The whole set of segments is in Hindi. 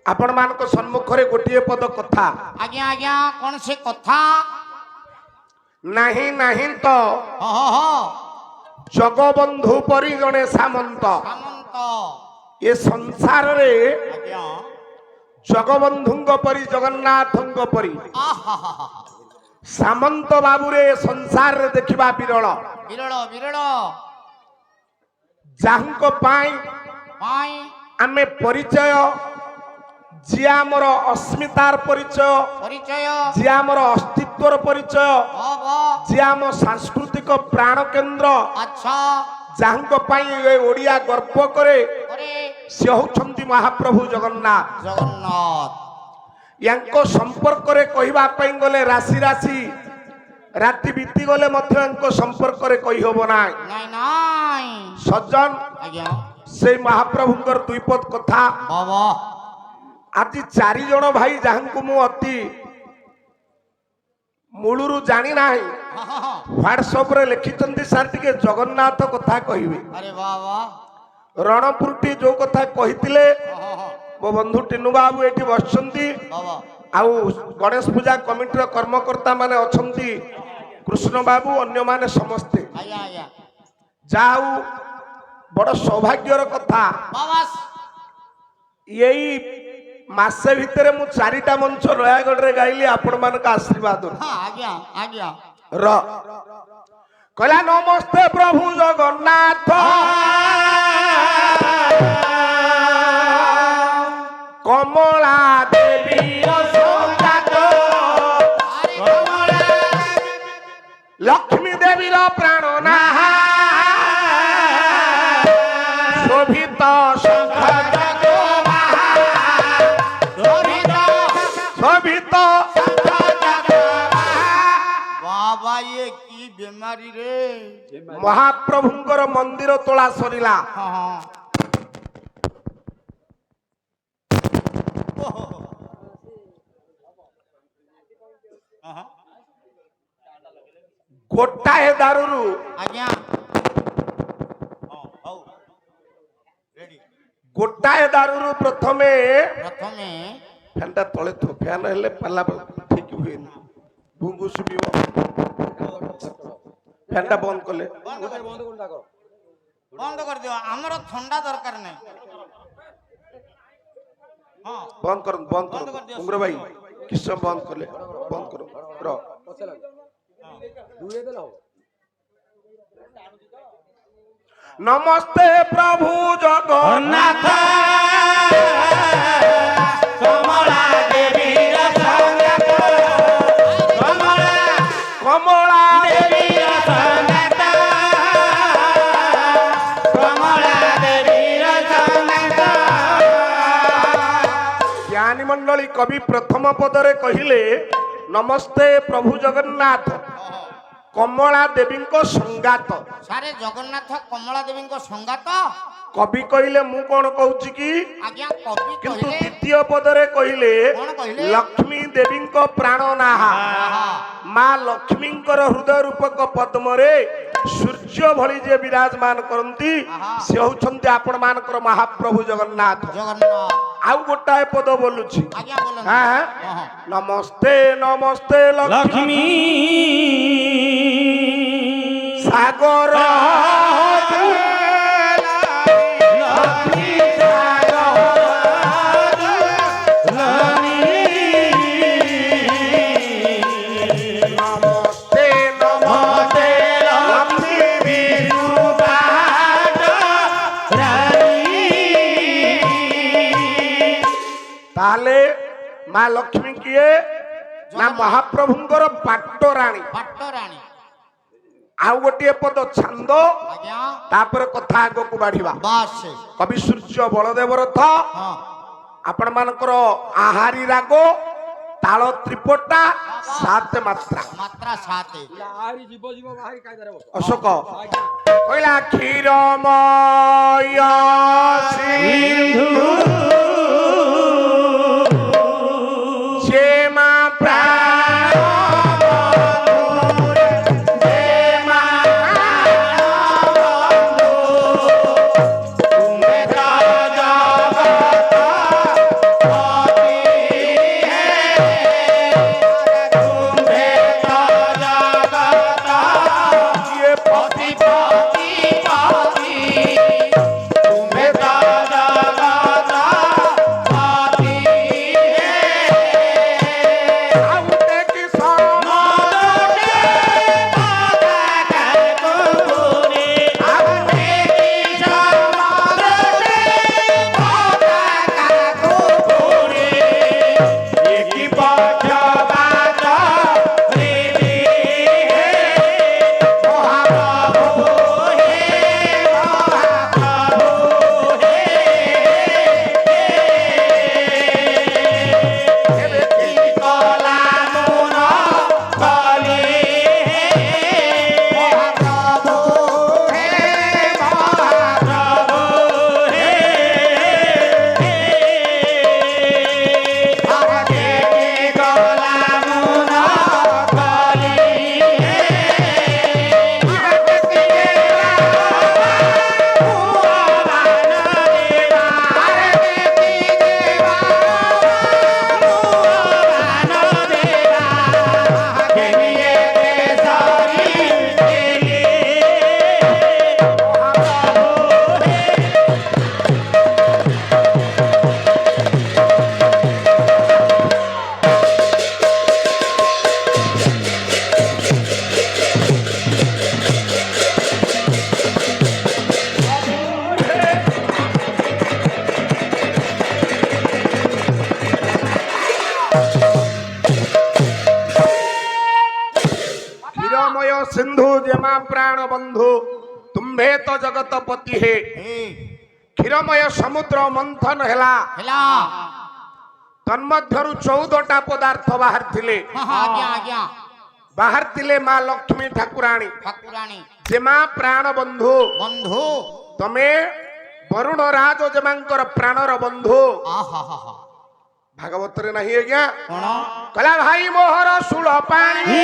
आपण मानक सम्मुखरे गोटिए पद कथा आज्ञा आज्ञा कौन से कथा नहीं नहीं तो जगबंधु परी जने सामंत सामंत ये संसार रे आज्ञा जगबंधुंग परी जगन्नाथंग परी आहा सामंत बाबू रे संसार रे देखिबा विरल विरल विरल जाहंको पाई पाई आमे परिचय जी आमर अस्मितार परिचय परिचय जी आमर अस्तित्वर परिचय जी आम सांस्कृतिक प्राण केंद्र अच्छा जाहंको पाई ए ओडिया गर्व करे अरे से होछंती महाप्रभु जगन्नाथ जगन्नाथ यांको संपर्क रे कहिबा पई गले राशि राशि राति बीती गले मध्य यांको संपर्क रे कहि होबो नाय नाई नाई सज्जन आज्ञा से महाप्रभुंकर दुईपद कथा बाबा आज चारि जण भाई जाहंको मु अति मूलुरु जानी नाही व्हाट्सएप रे लिखिचंती सार टिके जगन्नाथ कथा कहिबे अरे बाबा रणपुरटी जो कथा कहितिले मो बंधु टिनु बाबू एठी बसचंती बाबा आउ गणेश पूजा कमिटीर कर्मकर्ता माने अछंती कृष्ण बाबू अन्य माने समस्ते आज्ञा आज्ञा जाऊ बड़ सौभाग्यर कथा बाबा यही मासे भितरे मु चारिटा मंच नयागढ़ रे गाइली आपण मानक आशीर्वाद हाँ आज्ञा आज्ञा र कहला नमस्ते प्रभु जगन्नाथ कमला देवी संजात लक्ष्मी देवी प्राणनाथ शोभित शोभित बाबा ये की बीमारी रे महाप्रभुंकर मंदिर तोला सरिला हाँ हाँ गोटाए दारुरु आज्ञा गोटाए दारुरु प्रथमे प्रथमे फैनटा तले तो फैन हेले पल्ला ठीक हुए भुंगु सुबियो फैनटा बंद कले बंद कर दियो हमरो ठंडा दरकार नहीं हाँ बंद कर उंग्र भाई किस समय बंद कले बंद करो रो नमस्ते प्रभु जगन्नाथ कमला देवी कमला देवी ज्ञानी मंडली कवि प्रथम पदरे कहिले नमस्ते प्रभु जगन्नाथ कमला देवी संगात सारे जगन्नाथ कमला देवी को संगात कवि कहिले मु कोन कहूची कि आज्ञा कवि किंतु कहले द्वितीय पदरे कहिले कोन कहले लक्ष्मी देवी प्राणनाहा माँ लक्ष्मी हृदय रूपक पद्म रे सूर्य भली जे विराजमान करती से होछंती आपण मानकर महाप्रभु जगन्नाथ जगन्नाथ आउ गोटाए पद बोलुछि आज्ञा बोलन हाँ नमस्ते नमस्ते लक्ष्मी सागर ताले माँ लक्ष्मी किए ना महाप्रभुंकर पाटराणी पट्टराणी आउ गोटे पद छंद आज्ञा तापर कथा आग को बढ़िबा बस कवि सूर्य बलदेव रथ हाँ आपण मानकर आहारी राग ताल त्रिपटा सात मात्रा मात्रा साथे अशोक कहला क्षीरमय सिंधु क्षेमा प्राण क्षेमा बंधु सिंधु जमा प्राण बंधु तुम्भे तो जगत पति हे हे क्षीरमय समुद्र मंथन हेला हेला तन्मध्यरु 14टा पदार्थ बाहर थिले आज्ञा आज्ञा बाहर थिले मां लक्ष्मी ठाकुराणी ठाकुराणी जेमा प्राण बंधु बंधु तमे वरुण राज जेमांकर प्राणर बंधु आहा हा हा भागवत रे नहीं आज्ञा कोण कला भाई मोहर सुल पानी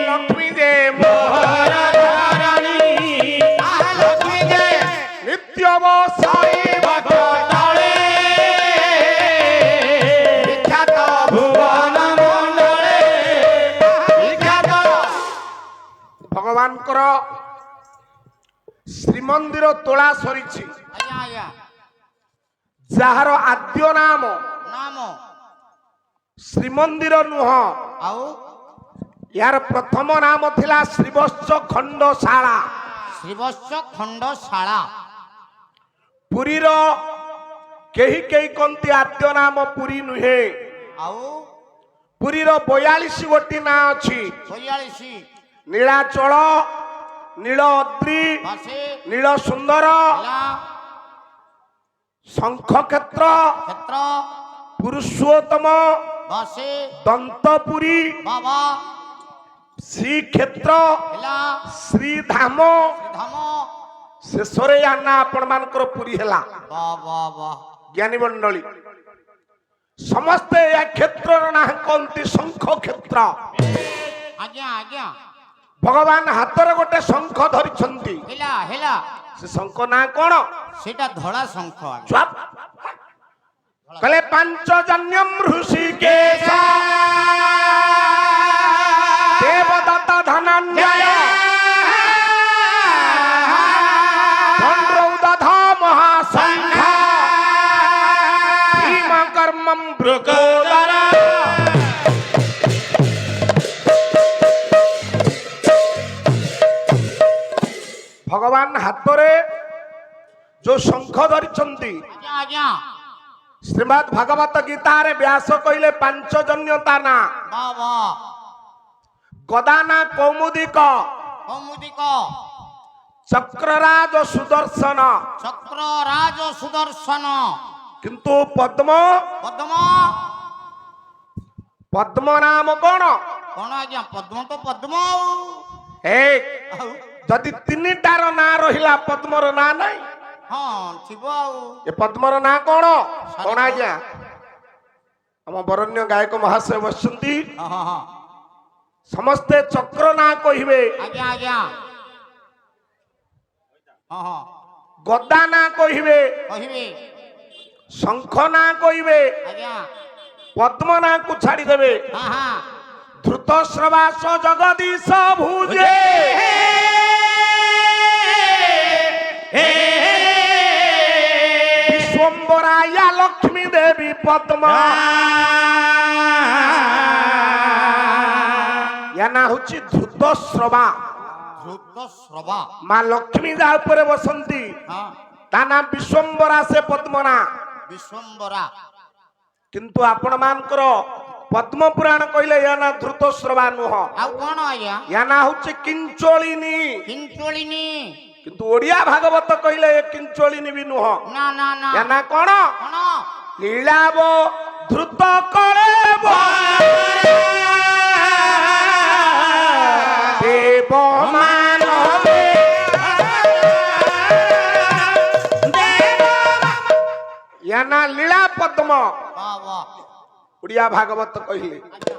लक्ष्मी दे मोहर धारणी आहा लक्ष्मी दे नित्य बसाई भगताळे विख्यात भुवन मंडळे विख्यात भगवान कर श्रीमंदिर तोला सरीछि आज्ञा आज्ञा जार आद्य नाम नाम श्रीमंदिर नुह आउ यार प्रथम नाम थिला श्रीवत्स खंडशाला श्रीवत्स खंडशाला पुरीर केही केही कंती आद्य नाम पुरी नुहे आउ पुरीर 42 गोटी ना अछि 42 नीलाचल नील अद्री बसे नील सुंदर हेला शंख क्षेत्र क्षेत्र पुरुषोत्तम बसे दंतपुरी बाबा श्री क्षेत्र हेला श्रीधाम धाम शेषरे याना आपण मानकर पुरी हेला वाह वाह वाह ज्ञानी मंडली समस्ते या क्षेत्र ना कहती शंख क्षेत्र आज्ञा आज्ञा भगवान हातर गोटे शंख धरिछंती हेला हेला से शंख ना कोन सेटा धड़ा शंख आज्ञा चुप कले पंचजन्यम ऋषिकेश देवदत्त धनंजय दंड्रौदध महासंघ भीम कर्मं भृगोदर भगवान हातरे जो शंख धरिछंती आज्ञा आज्ञा श्रीमद् भागवत गीता रे व्यास कहले पांचजन्यता ना वाह वाह गदाना कौमुदिक कौमुदिक चक्रराज सुदर्शन चक्र राज सुदर्शन किंतु पद्म पद्म पद्म नाम कौन कौन आज्ञा पद्म तो पद्म हे आउ जदि तीनिटार ना रहिला पद्मर ना नहीं हाँ थिबो आउ ये पद्मर ना कौन कौन आज्ञा हम बरण्य गायक महाशय बसंती हाँ हाँ हाँ समस्ते चक्र ना कहिबे आज्ञा आज्ञा हाँ हाँ गदा ना कहिबे कहिबे शंख ना कहिबे आज्ञा पद्म ना को छाड़ी देबे हाँ हाँ धृत श्रवास जगदीश भुजे विश्वम्बराया लक्ष्मी देवी पद्म या ना होची धृत श्रवा धृत श्रवा मां लक्ष्मी जा ऊपर बसंती हाँ ता नाम विश्वम्बरा से पद्मना विश्वम्बरा किंतु आपण मानकर पद्म पुराण कहले या ना धृत श्रवा नुह आउ कौन आज्ञा या ना होची किंचोलिनी किंचोलिनी किंतु ओडिया भागवत कहले ये किंचोलिनी भी नुह ना ना ना या ना कोन कौन लीलाब धृत करेब देव मानवे या ना लीला पद्म वाह वाह ओडिया भागवत कहले आज्ञा